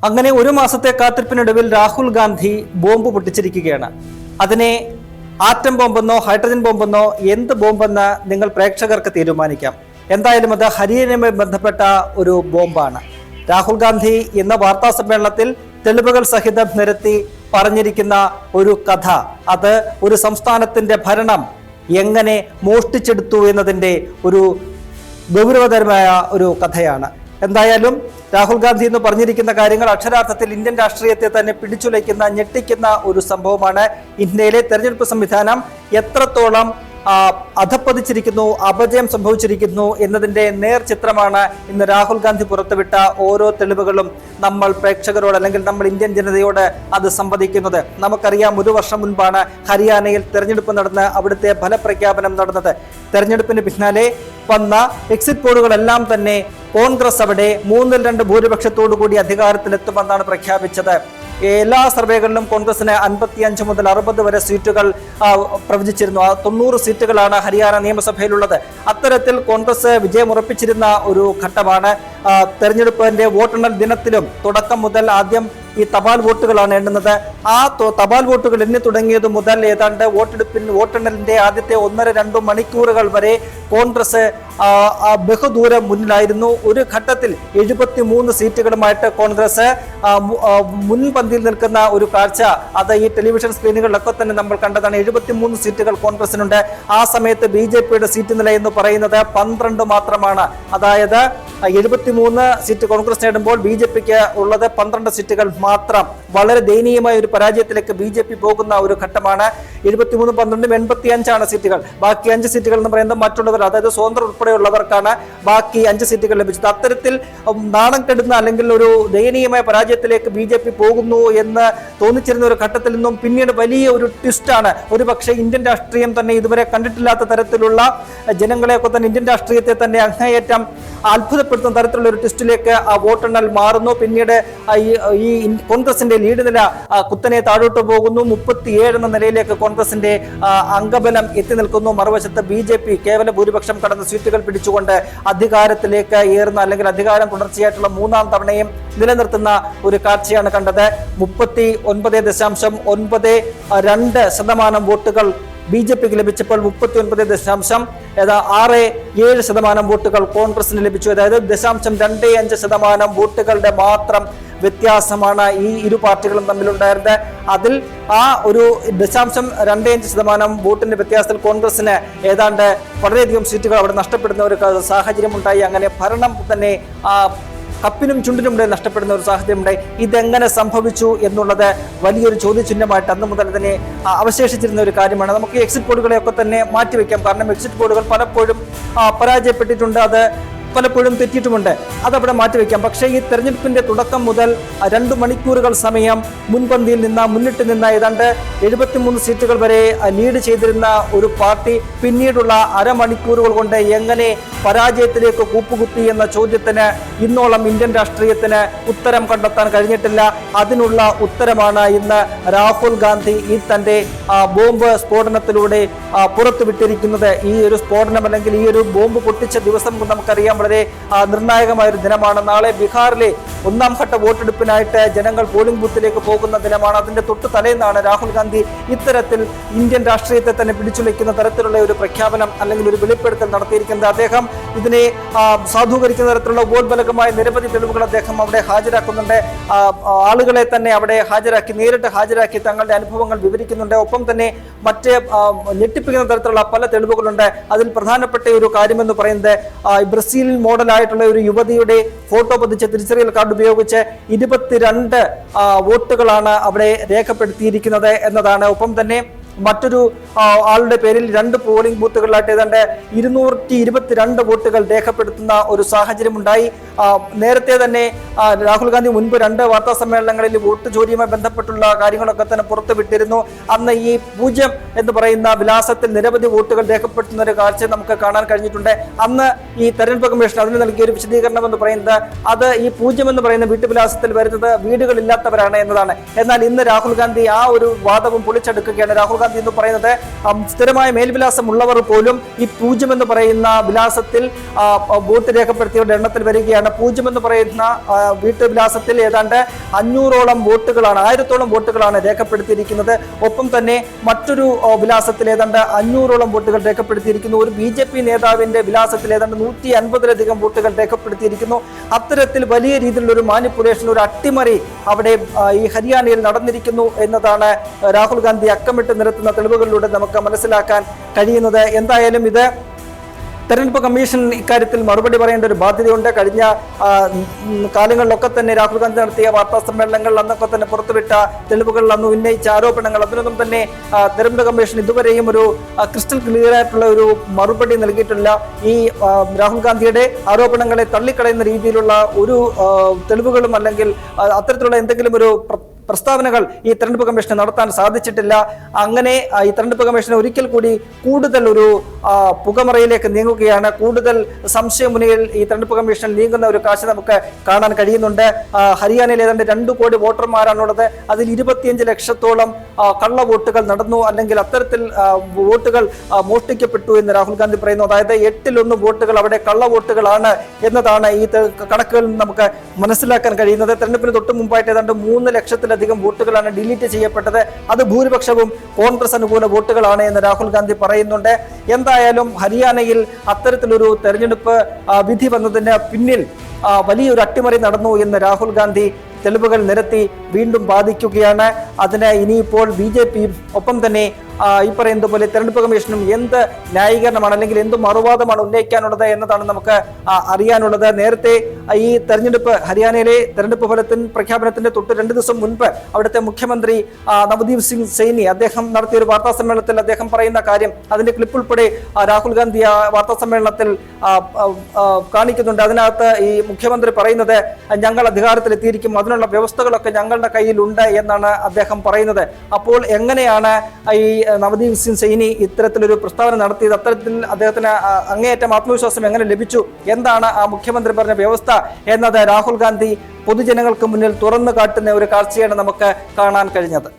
അങ്ങനെ ഒരു മാസത്തെ കാത്തിരിപ്പിനൊടുവിൽ രാഹുൽ ഗാന്ധി ബോംബ് പൊട്ടിച്ചിരിക്കുകയാണ്. അതിനെ ആറ്റം ബോംബെന്നോ ഹൈഡ്രജൻ ബോംബെന്നോ എന്ത് ബോംബെന്ന് നിങ്ങൾ പ്രേക്ഷകർക്ക് തീരുമാനിക്കാം. എന്തായാലും അത് ഹരിയാനയുമായി ബന്ധപ്പെട്ട ഒരു ബോംബാണ്. രാഹുൽ ഗാന്ധി എന്ന വാർത്താ സമ്മേളനത്തിൽ തെളിവുകൾ സഹിതം നിരത്തി പറഞ്ഞിരിക്കുന്ന ഒരു കഥ, അത് ഒരു സംസ്ഥാനത്തിന്റെ ഭരണം എങ്ങനെ മോഷ്ടിച്ചെടുത്തു എന്നതിൻ്റെ ഒരു ഗൗരവതരമായ ഒരു കഥയാണ്. എന്തായാലും രാഹുൽ ഗാന്ധി എന്ന് പറഞ്ഞിരിക്കുന്ന കാര്യങ്ങൾ അക്ഷരാർത്ഥത്തിൽ ഇന്ത്യൻ രാഷ്ട്രീയത്തെ തന്നെ പിടിച്ചുലയ്ക്കുന്ന, ഞെട്ടിക്കുന്ന ഒരു സംഭവമാണ്. ഇന്ത്യയിലെ തെരഞ്ഞെടുപ്പ് സംവിധാനം എത്രത്തോളം അധപ്പതിച്ചിരിക്കുന്നു, അപജയം സംഭവിച്ചിരിക്കുന്നു എന്നതിന്റെ നേർചിത്രമാണ് ഇന്ന് രാഹുൽ ഗാന്ധി പുറത്തുവിട്ട ഓരോ തെളിവുകളും നമ്മൾ പ്രേക്ഷകരോട് അല്ലെങ്കിൽ നമ്മൾ ഇന്ത്യൻ ജനതയോട് അത് സംവദിക്കുന്നത്. നമുക്കറിയാം, ഒരു വർഷം മുൻപാണ് ഹരിയാനയിൽ തെരഞ്ഞെടുപ്പ് നടന്ന് അവിടുത്തെ ഫലപ്രഖ്യാപനം നടന്നത്. തെരഞ്ഞെടുപ്പിന് പിന്നാലെ വന്ന എക്സിറ്റ് പോളുകളെല്ലാം തന്നെ കോൺഗ്രസ് അവിടെ 3-2 ഭൂരിപക്ഷത്തോടു കൂടി അധികാരത്തിലെത്തുമെന്നാണ് പ്രഖ്യാപിച്ചത്. എല്ലാ സർവേകളിലും കോൺഗ്രസിന് 55 മുതൽ 60 വരെ സീറ്റുകൾ പ്രവചിച്ചിരുന്നു. 90 സീറ്റുകളാണ് ഹരിയാന നിയമസഭയിലുള്ളത്. അത്തരത്തിൽ കോൺഗ്രസ് വിജയമുറപ്പിച്ചിരുന്ന ഒരു ഘട്ടമാണ്. തെരഞ്ഞെടുപ്പിന്റെ വോട്ടെണ്ണൽ ദിനത്തിലും തുടക്കം മുതൽ ആദ്യം ഈ തപാൽ വോട്ടുകളാണ് എണ്ണുന്നത്. ആ തപാൽ വോട്ടുകൾ എണ്ണി തുടങ്ങിയത് മുതൽ ഏതാണ്ട് വോട്ടെണ്ണലിന്റെ ആദ്യത്തെ 1-2 മണിക്കൂറുകൾ വരെ കോൺഗ്രസ് ബഹുദൂരം മുന്നിലായിരുന്നു. ഒരു ഘട്ടത്തിൽ 73 സീറ്റുകളുമായിട്ട് കോൺഗ്രസ് മുൻപന്തിയിൽ നിൽക്കുന്ന ഒരു കാഴ്ച അത് ഈ ടെലിവിഷൻ സ്ക്രീനുകളിലൊക്കെ തന്നെ നമ്മൾ കണ്ടതാണ്. 73 സീറ്റുകൾ കോൺഗ്രസിനുണ്ട്. ആ സമയത്ത് BJPയുടെ സീറ്റ് നില എന്ന് പറയുന്നത് 12 മാത്രമാണ്. അതായത് 73 സീറ്റ് കോൺഗ്രസ് നേടുമ്പോൾ BJPക്ക് ഉള്ളത് 12 സീറ്റുകൾ മാത്രം. വളരെ ദയനീയമായ ഒരു പരാജയത്തിലേക്ക് BJP പോകുന്ന ഒരു ഘട്ടമാണ്. 73-12 85 സീറ്റുകൾ. ബാക്കി 5 സീറ്റുകൾ എന്ന് പറയുന്നത് മറ്റുള്ളവർ, അതായത് സ്വതന്ത്ര ഉൾപ്പെടെയുള്ളവർക്കാണ് ബാക്കി 5 സീറ്റുകൾ ലഭിച്ചത്. അത്തരത്തിൽ നാണം കെടുന്ന അല്ലെങ്കിൽ ഒരു ദയനീയമായ പരാജയത്തിലേക്ക് BJP പോകുന്നു എന്ന് തോന്നിച്ചിരുന്ന ഒരു ഘട്ടത്തിൽ നിന്നും പിന്നീട് വലിയ ഒരു ട്വിസ്റ്റാണ്. ഒരുപക്ഷെ ഇന്ത്യൻ രാഷ്ട്രീയം തന്നെ ഇതുവരെ കണ്ടിട്ടില്ലാത്ത തരത്തിലുള്ള ജനങ്ങളെയൊക്കെ തന്നെ ഇന്ത്യൻ രാഷ്ട്രീയത്തെ തന്നെ അങ്ങേയറ്റം അത്ഭുതപ്പെടുത്തുന്ന തരത്തിലുള്ള ഒരു ട്വിസ്റ്റിലേക്ക് ആ വോട്ടെണ്ണൽ മാറുന്നു. പിന്നീട് ഈ കോൺഗ്രസിന്റെ ലീഡ് നില കുത്തനെ താഴോട്ട് പോകുന്നു. 37 എന്ന നിലയിലേക്ക് കോൺഗ്രസിന്റെ അംഗബലം എത്തി നിൽക്കുന്നു. മറുവശത്ത് BJP കേവല ഭൂരിപക്ഷം കടന്ന സീറ്റുകൾ പിടിച്ചുകൊണ്ട് അധികാരത്തിലേക്ക് ഏറുന്ന അല്ലെങ്കിൽ അധികാരം തുടർച്ചയായിട്ടുള്ള 3-ാം തവണയും നിലനിർത്തുന്ന ഒരു കാഴ്ചയാണ് കണ്ടത്. 39.92% വോട്ടുകൾ BJPക്ക് ലഭിച്ചപ്പോൾ 39.67% വോട്ടുകൾ കോൺഗ്രസിന് ലഭിച്ചു. അതായത് 0.25% വോട്ടുകളുടെ മാത്രം വ്യത്യാസമാണ് ഈ ഇരു പാർട്ടികളും തമ്മിലുണ്ടായിരുന്നത്. അതിൽ ആ ഒരു 0.25% വോട്ടിന്റെ വ്യത്യാസത്തിൽ കോൺഗ്രസിന് ഏതാണ്ട് വളരെയധികം സീറ്റുകൾ അവിടെ നഷ്ടപ്പെടുന്ന ഒരു സാഹചര്യം ഉണ്ടായി. അങ്ങനെ ഭരണം തന്നെ കപ്പിനും ചുണ്ടിനും ഇടയിൽ നഷ്ടപ്പെടുന്ന ഒരു സാഹചര്യം ഉണ്ടായി. ഇതെങ്ങനെ സംഭവിച്ചു എന്നുള്ളത് വലിയൊരു ചോദ്യചിഹ്നമായിട്ട് അന്ന് മുതൽ തന്നെ അവശേഷിച്ചിരുന്ന ഒരു കാര്യമാണ്. നമുക്ക് എക്സിറ്റ് പോളുകളെയൊക്കെ തന്നെ മാറ്റിവെക്കാം. കാരണം എക്സിറ്റ് പോളുകൾ പലപ്പോഴും പരാജയപ്പെട്ടിട്ടുണ്ട്, അത് പലപ്പോഴും തെറ്റിയിട്ടുമുണ്ട്. അതവിടെ മാറ്റിവെക്കാം. പക്ഷേ ഈ തെരഞ്ഞെടുപ്പിന്റെ തുടക്കം മുതൽ 2 മണിക്കൂറുകൾ സമയം മുന്നിട്ട് നിന്ന ഏതാണ്ട് 73 സീറ്റുകൾ വരെ ലീഡ് ചെയ്തിരുന്ന ഒരു പാർട്ടി പിന്നീടുള്ള അരമണിക്കൂറുകൾ കൊണ്ട് എങ്ങനെ പരാജയത്തിലേക്ക് കൂപ്പുകുത്തി എന്ന ചോദ്യത്തിന് ഇന്നോളം ഇന്ത്യൻ രാഷ്ട്രീയത്തിന് ഉത്തരം കണ്ടെത്താൻ കഴിഞ്ഞിട്ടില്ല. അതിനുള്ള ഉത്തരമാണ് ഇന്ന് രാഹുൽ ഗാന്ധി ഈ തന്റെ ബോംബ് സ്ഫോടനത്തിലൂടെ പുറത്തുവിട്ടിരിക്കുന്നത്. ഈ ഒരു സ്ഫോടനം അല്ലെങ്കിൽ ഈ ഒരു ബോംബ് പൊട്ടിച്ച ദിവസം നമുക്കറിയാം വളരെ നിർണായകമായ ഒരു ദിനമാണ്. നാളെ ബീഹാറിലെ 1-ാം ഘട്ട വോട്ടെടുപ്പിനായിട്ട് ജനങ്ങൾ പോളിംഗ് ബൂത്തിലേക്ക് പോകുന്ന ദിനമാണ്. അതിന്റെ തൊട്ട് തലേന്നാണ് രാഹുൽ ഗാന്ധി ഇത്തരത്തിൽ ഇന്ത്യൻ രാഷ്ട്രീയത്തെ തന്നെ പിടിച്ചുലയ്ക്കുന്ന തരത്തിലുള്ള ഒരു പ്രഖ്യാപനം അല്ലെങ്കിൽ ഒരു വെളിപ്പെടുത്തൽ നടത്തിയിരിക്കുന്നത്. അദ്ദേഹം ഇതിനെ സാധൂകരിക്കുന്ന തരത്തിലുള്ള ഉപോത്ബലകമായ നിരവധി തെളിവുകൾ അദ്ദേഹം അവിടെ ഹാജരാക്കുന്നുണ്ട്. ആളുകളെ തന്നെ അവിടെ നേരിട്ട് ഹാജരാക്കി തങ്ങളുടെ അനുഭവങ്ങൾ വിവരിക്കുന്നുണ്ട്. ഒപ്പം തന്നെ മറ്റ് ഞെട്ടിപ്പിക്കുന്ന തരത്തിലുള്ള പല തെളിവുകളുണ്ട്. അതിൽ പ്രധാനപ്പെട്ട ഒരു കാര്യമെന്ന് പറയുന്നത് ബ്രസീൽ മോഡലായിട്ടുള്ള ഒരു യുവതിയുടെ ഫോട്ടോ പതിച്ച തിരിച്ചറിയൽ കാർഡ് ഉപയോഗിച്ച് 22 വോട്ടുകളാണ് അവിടെ രേഖപ്പെടുത്തിയിരിക്കുന്നത് എന്നതാണ്. ഒപ്പം തന്നെ മറ്റൊരു ആളുടെ പേരിൽ 2 പോളിംഗ് ബൂത്തുകളിലായിട്ട് ഏതാണ്ട് 222 വോട്ടുകൾ രേഖപ്പെടുത്തുന്ന ഒരു സാഹചര്യം ഉണ്ടായി. നേരത്തെ തന്നെ രാഹുൽ ഗാന്ധി മുൻപ് 2 വാർത്താ സമ്മേളനങ്ങളിൽ വോട്ട് ചോരിയുമായി ബന്ധപ്പെട്ടുള്ള കാര്യങ്ങളൊക്കെ തന്നെ പുറത്തുവിട്ടിരുന്നു. അന്ന് ഈ 0 എന്ന് പറയുന്ന വിലാസത്തിൽ നിരവധി വോട്ടുകൾ രേഖപ്പെടുത്തുന്ന ഒരു കാഴ്ച നമുക്ക് കാണാൻ കഴിഞ്ഞിട്ടുണ്ട്. അന്ന് ഈ തെരഞ്ഞെടുപ്പ് കമ്മീഷൻ അതിന് നൽകിയ ഒരു വിശദീകരണം എന്ന് പറയുന്നത് അത് ഈ 0 എന്ന് പറയുന്ന വീട്ടുവിലാസത്തിൽ വരുന്നത് വീടുകളില്ലാത്തവരാണ് എന്നതാണ്. എന്നാൽ ഇന്ന് രാഹുൽ ഗാന്ധി ആ ഒരു വാദവും പൊളിച്ചെടുക്കുകയാണ്. രാഹുൽ ഗാന്ധി എന്ന് പറയുന്നത്. സ്ഥിരമായ മേൽവിലാസം ഉള്ളവർ പോലും ഈ 0 എന്ന് പറയുന്ന വിലാസത്തിൽ വോട്ട് രേഖപ്പെടുത്തിയവരുടെ എണ്ണത്തിൽ വരികയാണ്. 0 എന്ന് പറയുന്ന വീട്ടുവിലാസത്തിൽ ഏതാണ്ട് 500ഓളം വോട്ടുകളാണ്, 1000ഓളം വോട്ടുകളാണ് രേഖപ്പെടുത്തിയിരിക്കുന്നത്. ഒപ്പം തന്നെ മറ്റൊരു വിലാസത്തിൽ ഏതാണ്ട് 500ഓളം വോട്ടുകൾ രേഖപ്പെടുത്തിയിരിക്കുന്നു. ഒരു BJP നേതാവിന്റെ വിലാസത്തിൽ ഏതാണ്ട് 150ലധികം വോട്ടുകൾ രേഖപ്പെടുത്തിയിരിക്കുന്നു. അത്തരത്തിൽ വലിയ രീതിയിലുള്ള ഒരു മാനിപ്പുലേഷൻ, ഒരു അട്ടിമറി അവിടെ ഈ ഹരിയാനയിൽ നടന്നിരിക്കുന്നു എന്നതാണ് രാഹുൽ ഗാന്ധി അക്കമിട്ട് നിരത്തുന്ന തെളിവുകളിലൂടെ നമുക്ക് മനസ്സിലാക്കാൻ കഴിയുന്നത്. എന്തായാലും ഇത് തെരഞ്ഞെടുപ്പ് കമ്മീഷൻ ഇക്കാര്യത്തിൽ മറുപടി പറയേണ്ട ഒരു ബാധ്യതയുണ്ട്. കഴിഞ്ഞ കാലങ്ങളിലൊക്കെ തന്നെ രാഹുൽ ഗാന്ധി നടത്തിയ വാർത്താ സമ്മേളനങ്ങളിൽ അന്നൊക്കെ തന്നെ പുറത്തുവിട്ട തെളിവുകളിൽ അന്ന് ഉന്നയിച്ച ആരോപണങ്ങൾ, അതിനൊന്നും തന്നെ തെരഞ്ഞെടുപ്പ് കമ്മീഷൻ ഇതുവരെയും ഒരു ക്രിസ്റ്റൽ ക്ലിയർ ആയിട്ടുള്ള ഒരു മറുപടി നൽകിയിട്ടില്ല. ഈ രാഹുൽ ഗാന്ധിയുടെ ആരോപണങ്ങളെ തള്ളിക്കളയുന്ന രീതിയിലുള്ള ഒരു തെളിവുകളും അല്ലെങ്കിൽ അത്തരത്തിലുള്ള എന്തെങ്കിലും ഒരു പ്രസ്താവനകൾ ഈ തെരഞ്ഞെടുപ്പ് കമ്മീഷന് നടത്താൻ സാധിച്ചിട്ടില്ല. അങ്ങനെ ഈ തെരഞ്ഞെടുപ്പ് കമ്മീഷൻ ഒരിക്കൽ കൂടി കൂടുതൽ ഒരു പുകമറയിലേക്ക് നീങ്ങുകയാണ്. കൂടുതൽ സംശയമുനയിൽ ഈ തെരഞ്ഞെടുപ്പ് കമ്മീഷൻ നീങ്ങുന്ന ഒരു കാഴ്ച നമുക്ക് കാണാൻ കഴിയുന്നുണ്ട്. ഹരിയാനയിൽ ഏതാണ്ട് 2 കോടി വോട്ടർമാരാണുള്ളത്. അതിൽ 25 ലക്ഷത്തോളം കള്ള വോട്ടുകൾ നടന്നു, അല്ലെങ്കിൽ അത്തരത്തിൽ വോട്ടുകൾ മോഷ്ടിക്കപ്പെട്ടു എന്ന് രാഹുൽ ഗാന്ധി പറയുന്നു. അതായത് 8-1 വോട്ടുകൾ അവിടെ കള്ള വോട്ടുകളാണ് എന്നതാണ് ഈ കണക്കുകളിൽ നമുക്ക് മനസ്സിലാക്കാൻ കഴിയുന്നത്. തെരഞ്ഞെടുപ്പിന് തൊട്ട് മുമ്പായിട്ട് ഏതാണ്ട് 3 ലക്ഷത്തിലധികം വോട്ടുകളാണ് ഡിലീറ്റ് ചെയ്യപ്പെട്ടത്. അത് ഭൂരിപക്ഷവും കോൺഗ്രസ് അനുകൂല വോട്ടുകളാണ് എന്ന് രാഹുൽ ഗാന്ധി പറയുന്നുണ്ട്. എന്തായാലും ഹരിയാനയിൽ അത്തരത്തിലൊരു തെരഞ്ഞെടുപ്പ് വിധി വന്നതിന് പിന്നിൽ വലിയൊരു അട്ടിമറി നടന്നു എന്ന് രാഹുൽ ഗാന്ധി തെളിവുകൾ നിരത്തി വീണ്ടും ബാധിക്കുകയാണ്. അതിന് ഇനിയിപ്പോൾ BJPയും ഒപ്പം തന്നെ ഈ പറയുന്നത് പോലെ തെരഞ്ഞെടുപ്പ് കമ്മീഷനും എന്ത് ന്യായീകരണമാണ് അല്ലെങ്കിൽ എന്ത് മറുവാദമാണ് ഉന്നയിക്കാനുള്ളത് എന്നതാണ് നമുക്ക് അറിയാനുള്ളത്. നേരത്തെ ഈ തെരഞ്ഞെടുപ്പ് ഹരിയാനയിലെ തെരഞ്ഞെടുപ്പ് പ്രഖ്യാപനത്തിന്റെ തൊട്ട് 2 ദിവസം മുൻപ് അവിടുത്തെ മുഖ്യമന്ത്രി നവദീപ് സിംഗ് സൈനി അദ്ദേഹം നടത്തിയ ഒരു വാർത്താ സമ്മേളനത്തിൽ അദ്ദേഹം പറയുന്ന കാര്യം, അതിന്റെ ക്ലിപ്പ് ഉൾപ്പെടെ രാഹുൽ ഗാന്ധി ആ വാർത്താ സമ്മേളനത്തിൽ കാണിക്കുന്നുണ്ട്. അതിനകത്ത് ഈ മുഖ്യമന്ത്രി പറയുന്നത്, ഞങ്ങൾ അധികാരത്തിലെത്തിയിരിക്കും, അതിനുള്ള വ്യവസ്ഥകളൊക്കെ ഞങ്ങളുടെ കയ്യിലുണ്ട് എന്നാണ് അദ്ദേഹം പറയുന്നത്. അപ്പോൾ എങ്ങനെയാണ് ഈ നവദീപ് സിംഗ് സൈനി ഇത്തരത്തിലൊരു പ്രസ്താവന നടത്തിയത്? അത്തരത്തിൽ അദ്ദേഹത്തിന് അങ്ങേയറ്റം ആത്മവിശ്വാസം എങ്ങനെ ലഭിച്ചു? എന്താണ് ആ മുഖ്യമന്ത്രി പറഞ്ഞ വ്യവസ്ഥ എന്നത് രാഹുൽ ഗാന്ധി പൊതുജനങ്ങൾക്ക് മുന്നിൽ തുറന്നു കാട്ടുന്ന ഒരു കാഴ്ചയാണ് നമുക്ക് കാണാൻ കഴിഞ്ഞത്.